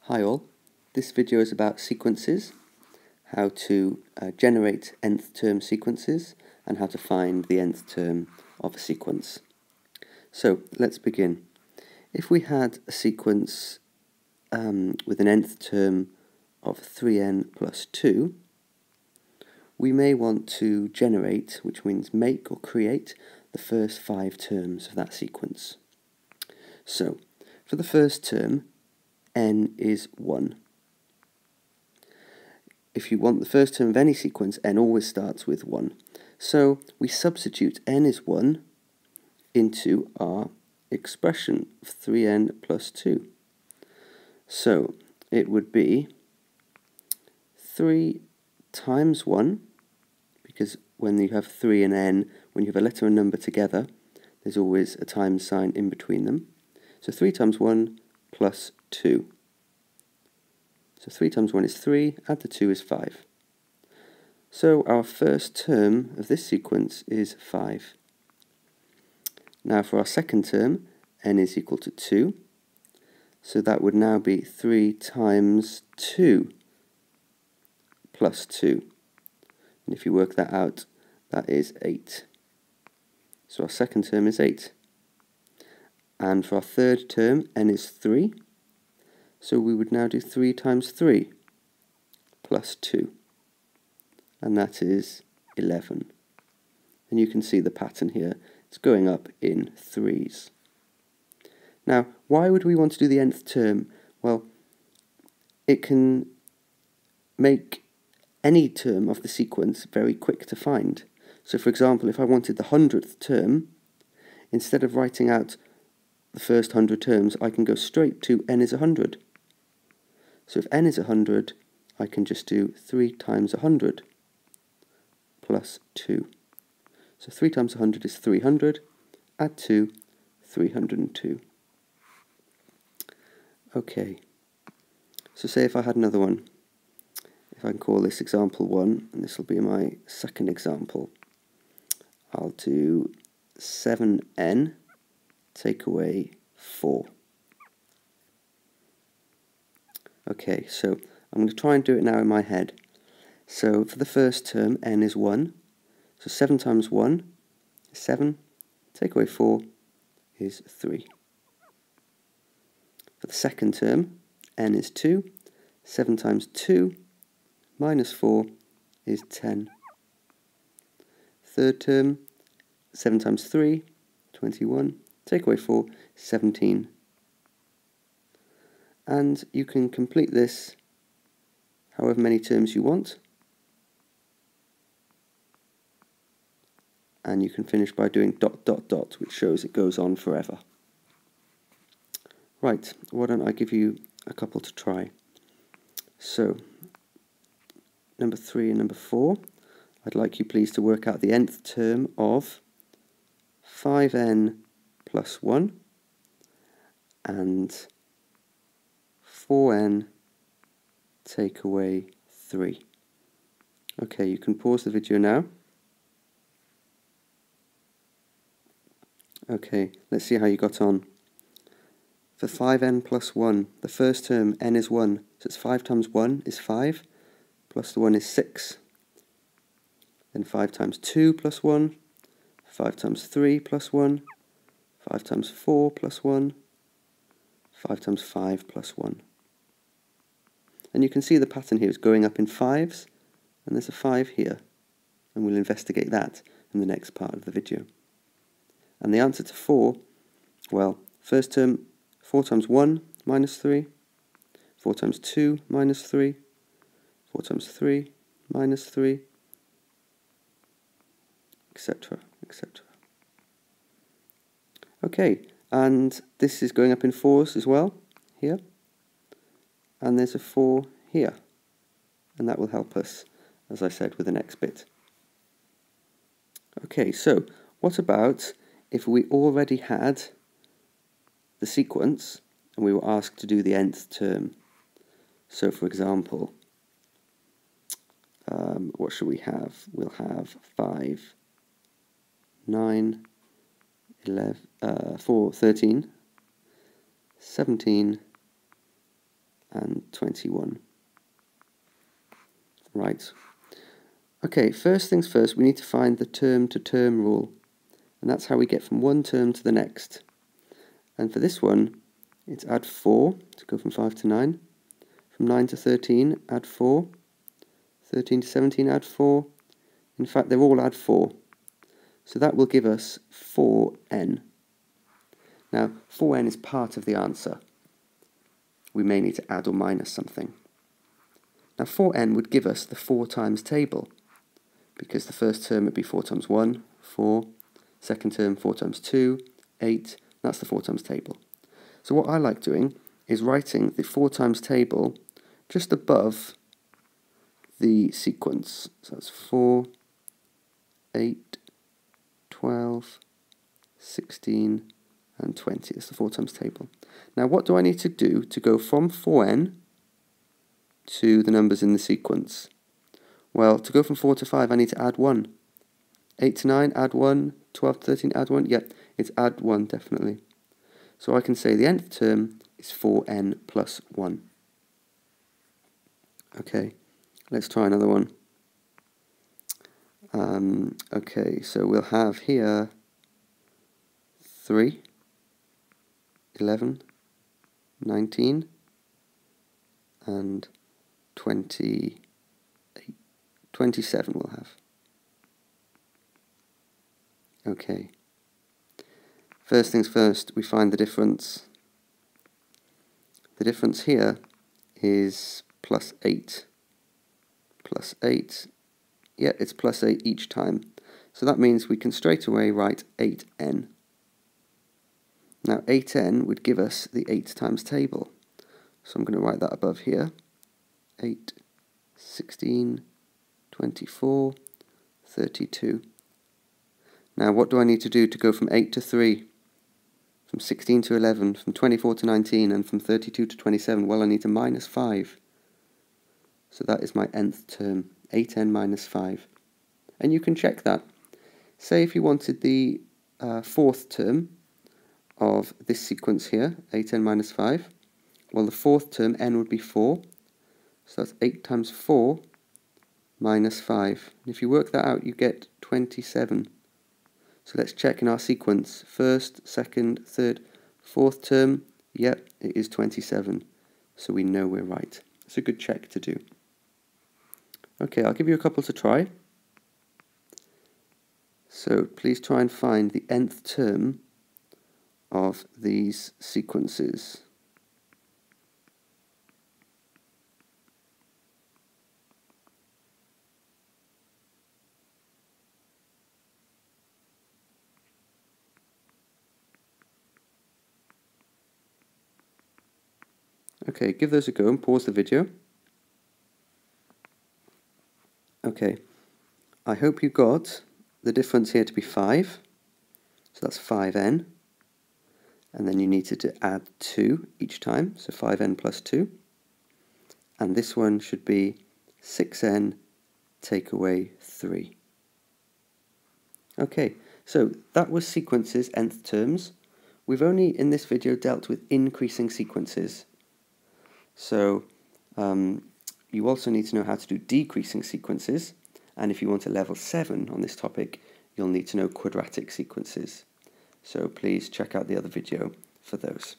Hi all, this video is about sequences, how to generate nth term sequences and how to find the nth term of a sequence. So let's begin. If we had a sequence with an nth term of 3n plus 2, we may want to generate, which means make or create, the first 5 terms of that sequence. So for the first term, n is 1. If you want the first term of any sequence, n always starts with 1. So we substitute n is 1 into our expression of 3n plus 2. So it would be 3 times 1, because when you have 3 and n, when you have a letter and number together, there's always a times sign in between them. So 3 times 1 plus 2. So 3 times 1 is 3, add the 2 is 5. So our first term of this sequence is 5. Now for our second term, n is equal to 2. So that would now be 3 times 2 plus 2. And if you work that out, that is 8. So our second term is 8. And for our third term, n is 3. So we would now do 3 times 3 plus 2. And that is 11. And you can see the pattern here. It's going up in 3s. Now, why would we want to do the nth term? Well, it can make any term of the sequence very quick to find. So for example, if I wanted the 100th term, instead of writing out the first 100 terms, I can go straight to n is 100. So if n is 100, I can just do 3 times 100 plus 2. So 3 times 100 is 300, add 2, 302. Okay, so say if I had another one, if I can call this example 1, and this will be my second example, I'll do 7n, take away 4. Okay, so I'm going to try and do it now in my head. So for the first term, n is 1. So 7 times 1 is 7. Take away 4 is 3. For the second term, n is 2. 7 times 2 minus 4 is 10. Third term, 7 times 3, 21. Take away 4, 17. And you can complete this however many terms you want. And you can finish by doing ... which shows it goes on forever. Right, why don't I give you a couple to try. So, number 3 and number 4, I'd like you please to work out the nth term of 5n plus 1 and 4n take away 3. Okay, you can pause the video now. Okay, let's see how you got on. For 5n plus 1, the first term, n is 1, so it's 5 times 1 is 5, plus the 1 is 6. Then 5 times 2 plus 1, 5 times 3 plus 1, 5 times 4 plus 1, 5 times 5 plus 1. And you can see the pattern here is going up in 5s, and there's a 5 here. And we'll investigate that in the next part of the video. And the answer to 4, well, first term, 4 times 1 minus 3, 4 times 2 minus 3, 4 times 3 minus 3, etc., etc. Okay, and this is going up in 4s as well, here. And there's a 4 here. And that will help us, as I said, with the next bit. Okay, so what about if we already had the sequence and we were asked to do the nth term? So for example, what should we have? We'll have 5, 9, 11, 4, 13, 17, and 21. Right. Okay, first things first, we need to find the term-to-term rule, and that's how we get from one term to the next. And for this one, it's add 4 to go from 5 to 9, from 9 to 13, add 4, 13 to 17, add 4. In fact, they're all add 4. So that will give us 4n. Now, 4n is part of the answer. We may need to add or minus something. Now, 4n would give us the 4 times table, because the first term would be 4 times 1, 4, second term 4 times 2, 8, that's the 4 times table. So what I like doing is writing the 4 times table just above the sequence. So that's 4, 8, 12, 16, and 20. That's the 4 times table. Now what do I need to do to go from 4n to the numbers in the sequence? Well, to go from 4 to 5, I need to add 1. 8 to 9, add 1. 12 to 13, add 1. Yep, it's add 1, definitely. So I can say the nth term is 4n plus 1. Okay, let's try another one. Okay, so we'll have here 3, 11, 19, and 28, 27 we'll have. Okay. First things first, we find the difference. The difference here is plus 8. Plus 8. Yeah, it's plus 8 each time. So that means we can straight away write 8n. Now 8n would give us the 8 times table. So I'm going to write that above here. 8, 16, 24, 32. Now what do I need to do to go from 8 to 3? From 16 to 11, from 24 to 19, and from 32 to 27? Well, I need to minus 5. So that is my nth term, 8n minus 5. And you can check that. Say if you wanted the fourth term of this sequence here, 8n minus 5, well, the fourth term, n, would be 4. So that's 8 times 4 minus 5. And if you work that out, you get 27. So let's check in our sequence. First, second, third, fourth term. Yep, it is 27. So we know we're right. It's a good check to do. Okay, I'll give you a couple to try. So please try and find the nth term of these sequences. Okay, give those a go and pause the video. Okay, I hope you got the difference here to be 5, so that's 5n, and then you needed to add 2 each time, so 5n plus 2, and this one should be 6n take away 3. Okay, so that was sequences, nth terms. We've only in this video dealt with increasing sequences. So you also need to know how to do decreasing sequences, and if you want a level 7 on this topic, you'll need to know quadratic sequences. So please check out the other video for those.